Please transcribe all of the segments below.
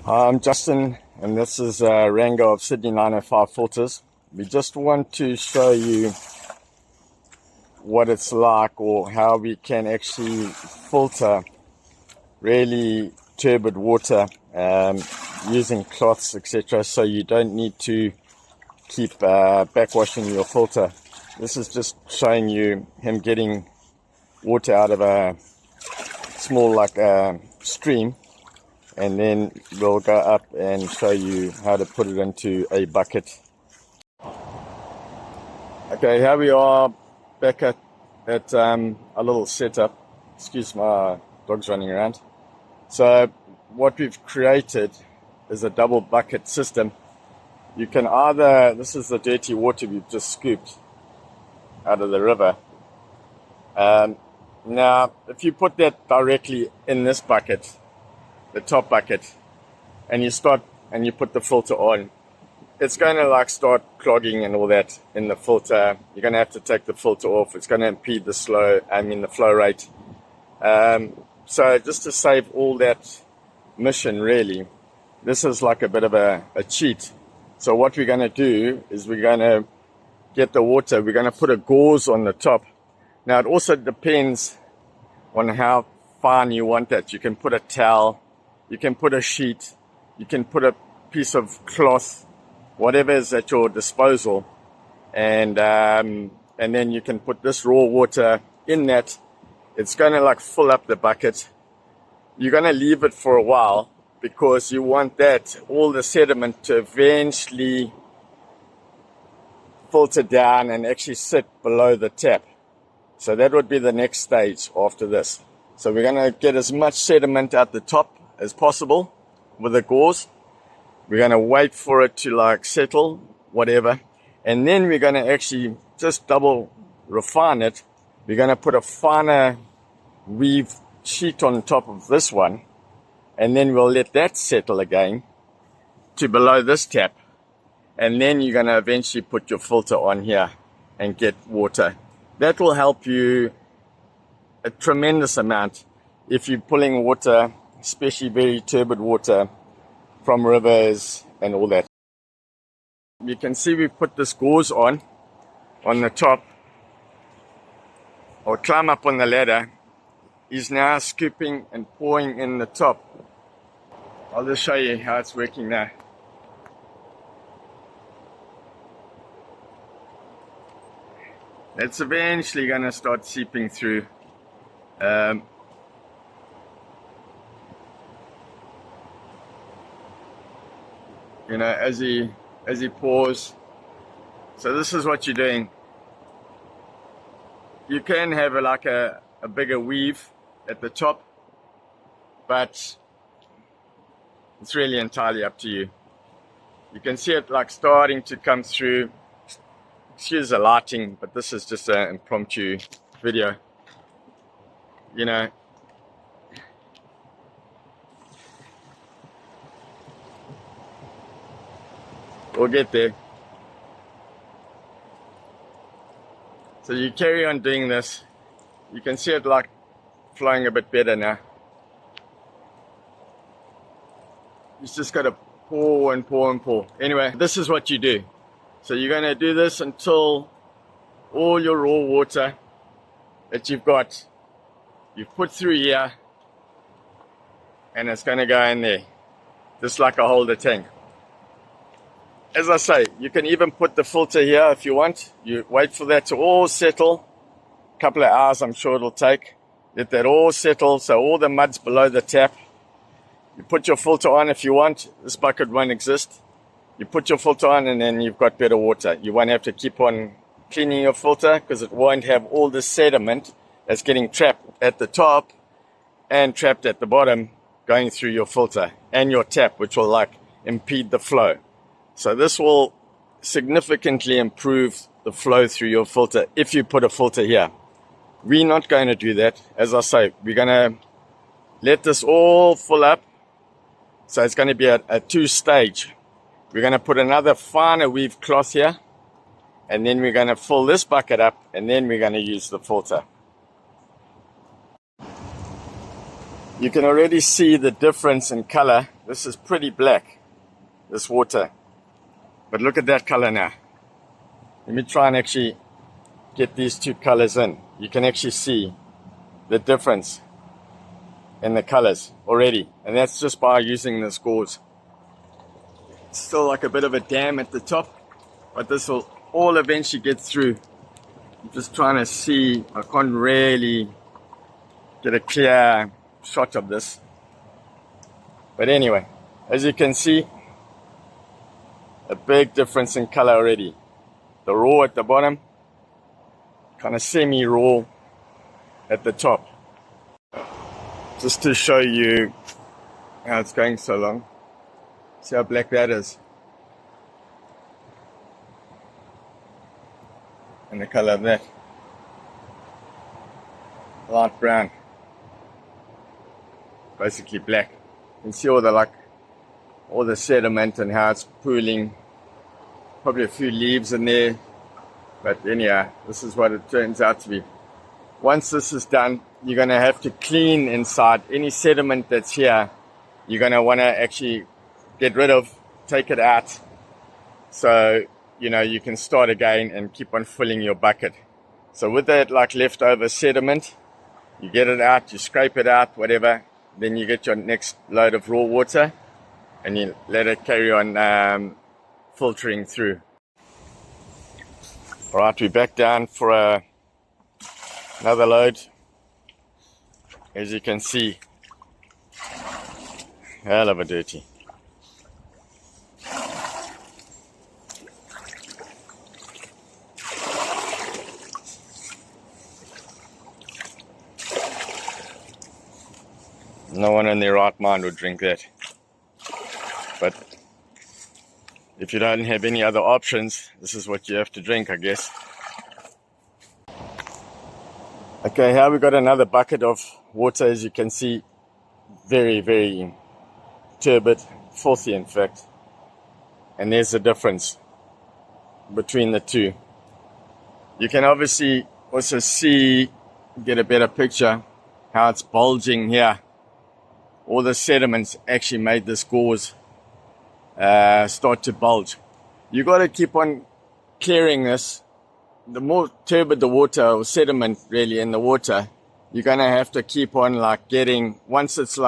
Hi, I'm Justin, and this is a Rango of Sydney 905 filters. We just want to show you what it's like, or how we can actually filter really turbid water using cloths, etc. So you don't need to keep backwashing your filter. This is just showing you him getting water out of a small stream, and then we'll go up and show you how to put it into a bucket. Okay, here we are back at a little setup. Excuse my dogs running around. So what we've created is a double bucket system. You can either, this is the dirty water we've just scooped out of the river. Now, if you put that directly in this bucket, the top bucket, and you put the filter on, it's going to start clogging and all that in the filter. You're going to have to take the filter off. It's going to impede the flow rate. So just to save all that mission, really, this is like a bit of a cheat. So what we're going to do is we're going to get the water. We're going to put a gauze on the top. Now, it also depends on how fine you want that. You can put a towel, you can put a sheet, you can put a piece of cloth, whatever is at your disposal, and then you can put this raw water in that. It's going to fill up the bucket. You're going to leave it for a while because you want that, all the sediment, to eventually filter down and actually sit below the tap. So that would be the next stage after this. So we're going to get as much sediment at the top as possible with a gauze. We're going to wait for it to settle, whatever. And then we're going to actually just double refine it. We're going to put a finer weave sheet on top of this one. And then we'll let that settle again to below this tap. And then you're going to eventually put your filter on here and get water. That will help you a tremendous amount if you're pulling water, especially very turbid water, from rivers and all that. You can see we've put this gauze on the top. I'll climb up on the ladder. He's now scooping and pouring in the top. I'll just show you how it's working now. It's eventually going to start seeping through. As he pours. So this is what you're doing. You can have a bigger weave at the top, but it's really entirely up to you. You can see it starting to come through. Excuse the lighting, but this is just an impromptu video. We'll get there. So you carry on doing this. You can see it flowing a bit better now. You just got to pour and pour and pour. Anyway, this is what you do. So you're going to do this until all your raw water that you've put through here, and it's going to go in there, just like a holder tank. As I say, you can even put the filter here if you want. You wait for that to all settle. A couple of hours I'm sure it'll take. Let that all settle so all the mud's below the tap. You put your filter on if you want. This bucket won't exist. You put your filter on and then you've got better water. You won't have to keep on cleaning your filter because it won't have all the sediment that's getting trapped at the top and trapped at the bottom going through your filter and your tap, which will impede the flow. So this will significantly improve the flow through your filter if you put a filter here. We're not going to do that. As I say, we're going to let this all fill up. So it's going to be a two-stage. We're going to put another finer weave cloth here, and then we're going to fill this bucket up, and then we're going to use the filter. You can already see the difference in color. This is pretty black, this water. But look at that color now. Let me try and actually get these two colors in. You can actually see the difference in the colors already. And that's just by using this gauze. It's still like a bit of a dam at the top, but this will all eventually get through. I'm just trying to see. I can't really get a clear shot of this. But anyway, as you can see, a big difference in color already. The raw at the bottom, kind of semi-raw at the top. Just to show you how it's going so long. See how black that is. And the color of that. Light brown. Basically black. You can see all the sediment and how it's pooling. Probably a few leaves in there. But anyhow, this is what it turns out to be. Once this is done, you're going to have to clean inside any sediment that's here. You're going to want to actually get rid of, take it out. So, you can start again and keep on filling your bucket. So with that leftover sediment, you get it out, you scrape it out, whatever. Then you get your next load of raw water and you let it carry on filtering through. All right, we're back down for another load. As you can see, hell of a dirty. No one in their right mind would drink that. But if you don't have any other options, this is what you have to drink, I guess. Okay, here we got another bucket of water, as you can see. Very, very turbid, filthy in fact. And there's the difference between the two. You can obviously also see, get a better picture, how it's bulging here. All the sediments actually made this gauze start to bulge. You got to keep on clearing this. The more turbid the water, or sediment really in the water, you're going to have to keep on getting, once it's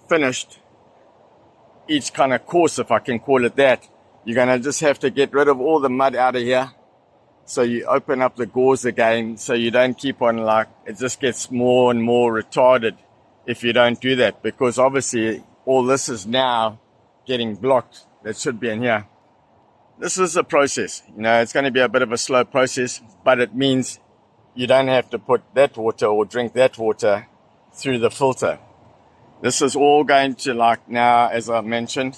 finished, each kind of course, if I can call it that, you're going to just have to get rid of all the mud out of here. So you open up the gauze again, so you don't keep on it just gets more and more retarded if you don't do that, because obviously all this is now getting blocked that should be in here. This is a process, it's going to be a bit of a slow process, but it means you don't have to put that water or drink that water through the filter. This is all going to now, as I mentioned,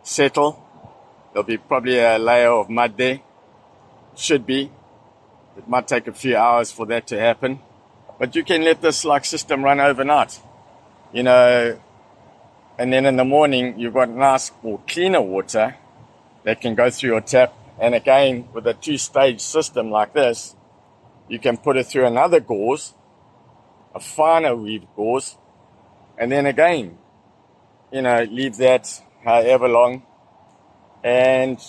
settle. There'll be probably a layer of mud there. Should be. It might take a few hours for that to happen. But you can let this system run overnight, and then in the morning you've got nice or cleaner water that can go through your tap. And again, with a two-stage system like this, you can put it through another gauze, a finer weave gauze, and then again, leave that however long, and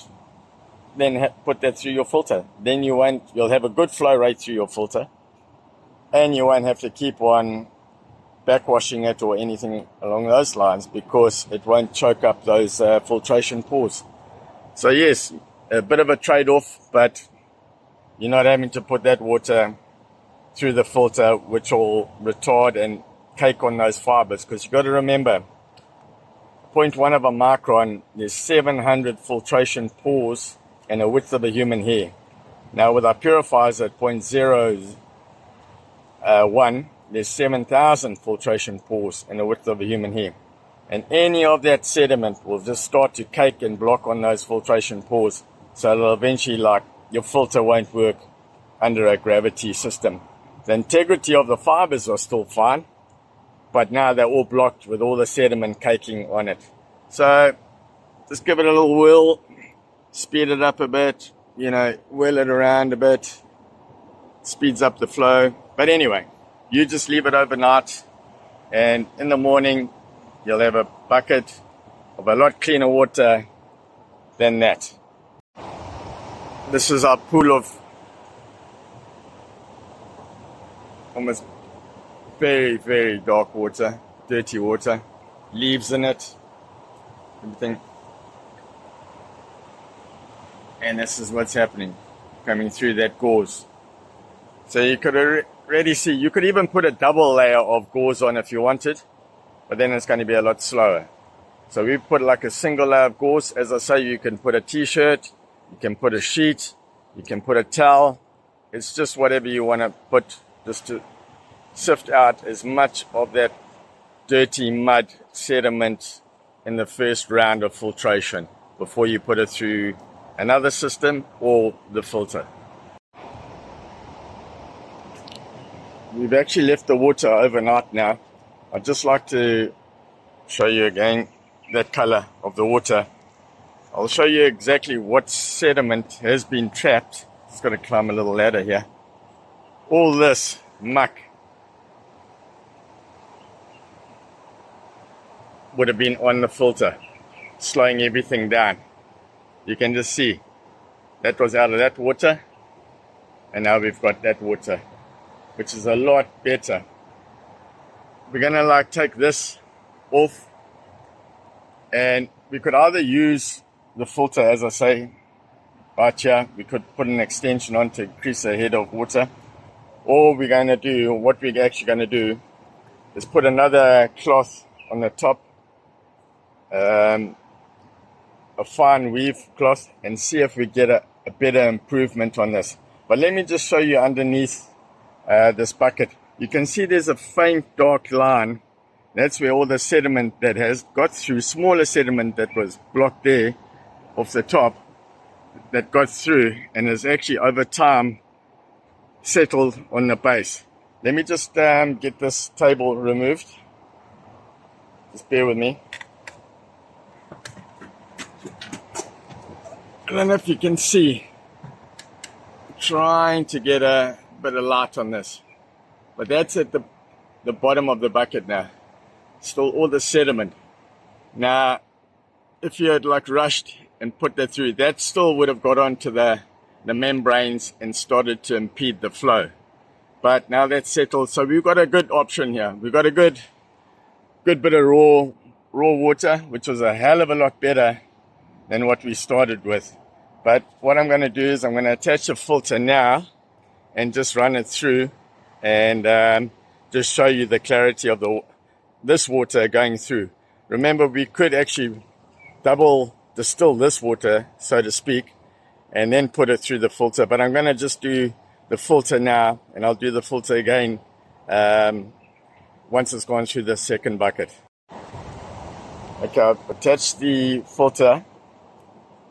then put that through your filter. Then you'll have a good flow rate through your filter. And you won't have to keep on backwashing it or anything along those lines, because it won't choke up those filtration pores. So yes, a bit of a trade-off, but you're not having to put that water through the filter, which will retard and cake on those fibers. Because you've got to remember, 0.1 of a micron, there's 700 filtration pores and a width of a human hair. Now with our purifiers at 0.01, there's 7,000 filtration pores and the width of a human hair. And any of that sediment will just start to cake and block on those filtration pores. So it'll eventually, your filter won't work under a gravity system. The integrity of the fibers are still fine, but now they're all blocked with all the sediment caking on it. So just give it a little whirl, speed it up a bit, whirl it around a bit, speeds up the flow. But anyway, you just leave it overnight, and in the morning you'll have a bucket of a lot cleaner water than that. This is our pool of almost very, very dark water, dirty water, leaves in it, everything. And this is what's happening, coming through that gauze. So you could already see, you could even put a double layer of gauze on if you wanted, but then it's going to be a lot slower. So we put like a single layer of gauze. As I say, you can put a t-shirt, you can put a sheet, you can put a towel. It's just whatever you want to put, just to sift out as much of that dirty mud sediment in the first round of filtration before you put it through another system or the filter. We've actually left the water overnight now. I'd just like to show you again that color of the water. I'll show you exactly what sediment has been trapped. Just got to climb a little ladder here. All this muck would have been on the filter, slowing everything down. You can just see that was out of that water, and now we've got that water, which is a lot better. We're gonna take this off, and we could either use the filter, as I say, right here. We could put an extension on to increase the head of water, or what we're actually gonna do is put another cloth on the top, a fine weave cloth, and see if we get a better improvement on this. But let me just show you underneath this bucket. You can see there's a faint dark line. That's where all the sediment that has got through, smaller sediment that was blocked there off the top, that got through and has actually over time settled on the base. Let me just get this table removed. Just bear with me. I don't know if you can see. I'm trying to get a bit of light on this. But that's at the bottom of the bucket now. Still all the sediment. Now, if you had rushed and put that through, that still would have got onto the membranes and started to impede the flow. But now that's settled, so we've got a good option here. We've got a good bit of raw water, which was a hell of a lot better than what we started with. But what I'm going to do is I'm going to attach a filter now and just run it through and just show you the clarity of this water going through. Remember, we could actually double distill this water, so to speak, and then put it through the filter. But I'm going to just do the filter now, and I'll do the filter again once it's gone through the second bucket. Okay, I've attached the filter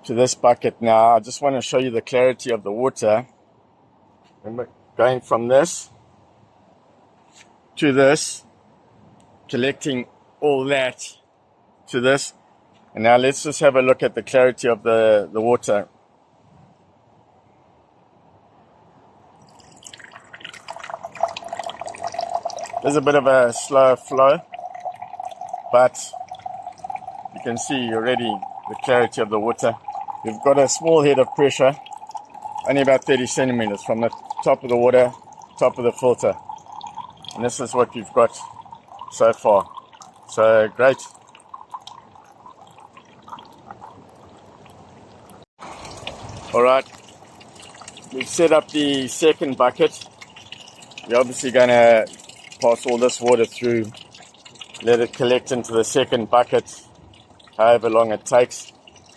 to this bucket now. I just want to show you the clarity of the water. Remember, going from this to this, collecting all that to this. And now let's just have a look at the clarity of the water. There's a bit of a slower flow, but you can see already the clarity of the water. We've got a small head of pressure, only about 30 centimeters from the top of the water, top of the filter. And this is what we've got so far. So great. Alright, we've set up the second bucket. We're obviously going to pass all this water through, let it collect into the second bucket, however long it takes.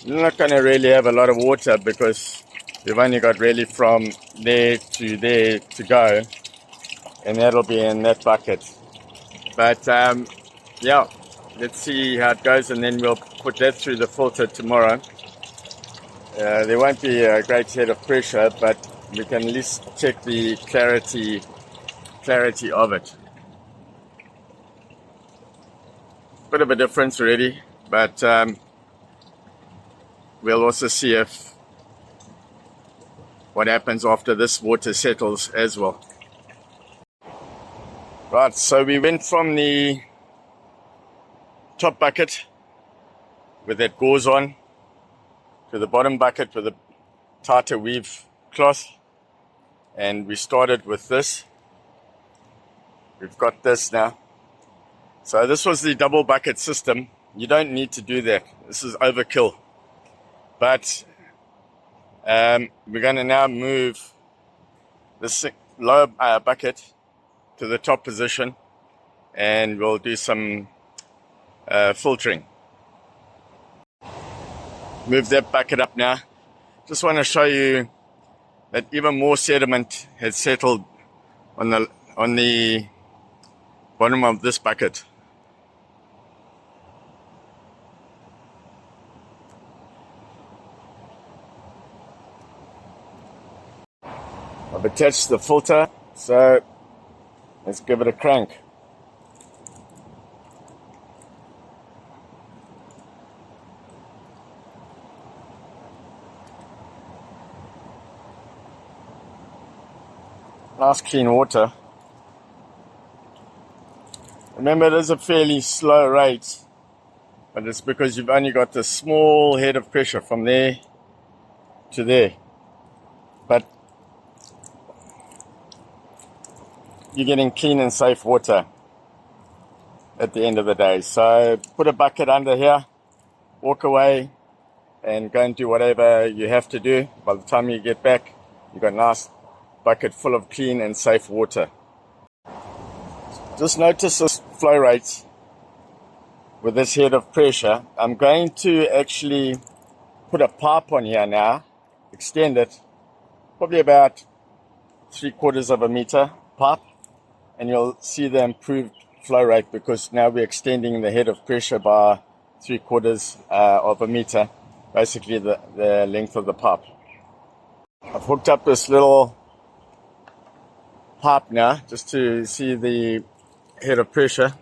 We're not going to really have a lot of water because we've only got really from there to go, and that'll be in that bucket. But yeah, let's see how it goes, and then we'll put that through the filter tomorrow. There won't be a great head of pressure, but we can at least check the clarity of it. Bit of a difference already, but we'll also see if what happens after this water settles as well. Right, so we went from the top bucket with that gauze on to the bottom bucket with a tighter weave cloth, and we started with this. We've got this now. So this was the double bucket system. You don't need to do that. This is overkill. But we're going to now move this lower bucket to the top position, and we'll do some filtering. Move that bucket up now. Just want to show you that even more sediment has settled on the bottom of this bucket. I've attached the filter, so let's give it a crank. Nice clean water. Remember, it is a fairly slow rate, but it's because you've only got this small head of pressure from there to there. But you're getting clean and safe water at the end of the day. So put a bucket under here, walk away, and go and do whatever you have to do. By the time you get back, you've got a nice bucket full of clean and safe water. Just notice this flow rate with this head of pressure. I'm going to actually put a pipe on here now, extend it, probably about 3/4 of a meter pipe, and you'll see the improved flow rate because now we're extending the head of pressure by 3/4 of a meter, basically the length of the pipe. I've hooked up this little pipe now just to see the head of pressure.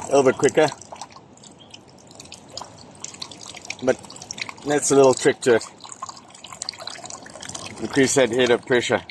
A little bit quicker, but that's a little trick to it. Increase that head of pressure.